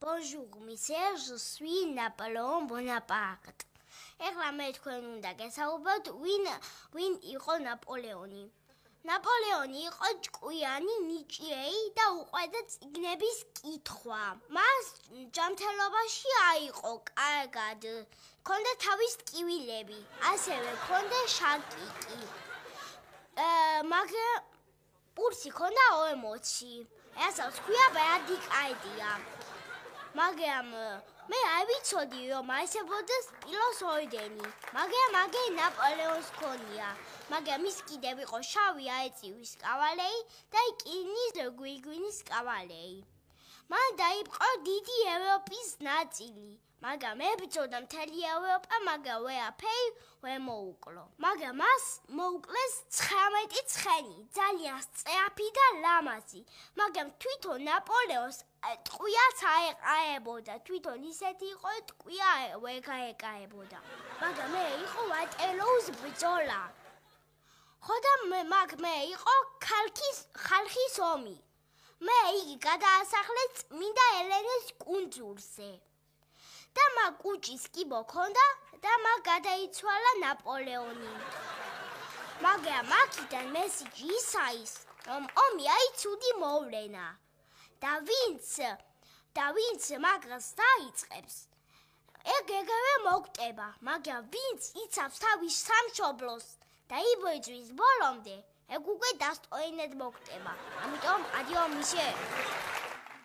Bonjour, monsieur, je suis Napoléon Bonaparte. ეხლა მე თქვენ უნდა გესაუბროთ ვინ იყო ნაპოლეონი. ნაპოლეონი იყო ჭკვიანი, ნიჭიერი და უყვარდა წიგნების კითხვა. მას ჯანმრთელობაში აიყო კარგად. ჰქონდა თავის ტკივილები, ასევე ჰქონდა შაკიკი. მაგრამ პულსი ჰქონდა 40. ესაც ქვია ბრადიკარდია. მაგრამ მე არ ვიცოდი რომ არსებობდეს სპილოს ორდენი, მაგრამ ნაპოლეონს ჰქონია. მაგრამ ის კიდევ იყო შავი არწივის კავალერი და რკინის გვირგვინის კავალერი. მან დაიპყრო დიდი ევროპის ნაწილი, მაგრამ ებრძოდა მთელი ევროპა, მაგრამ ვერაფერი ვერ მოუკლო. მაგრამ მას მოუკლეს 19 ცხენი, ძალიან სწრაფი და ლამაზი, მაგრამ თვითონ ნაპოლეონს ტყვიაც არ ეყარებოდა, თვითონ ისეთი იყო, ტყვია ვერ გაეკარებოდა. მაგრამ მე იყო ვატერლოუს ბრძოლა. ხო და მე იყო ხალხის ომი. მე იგი გადაასახლეს წმინდა ელენეს კუნძულზე. და მაგ კუჭის კიბო ჰქონდა და მაგ გადაიცვალა ნაპოლეონი. მაგრამ აქედან მესიჯი ის არის, რომ ომი არის ცუდი მოვლენა. და ვინც მაგრას დაიწყებს, ეგრევე მოგტება, მაგრამ ვინც იცავს თავის სამშობლოს და იბრძვის ბოლომდე, ეგ უკვე დასტოინედ მოგტება. ამიტომ ადიო მისე.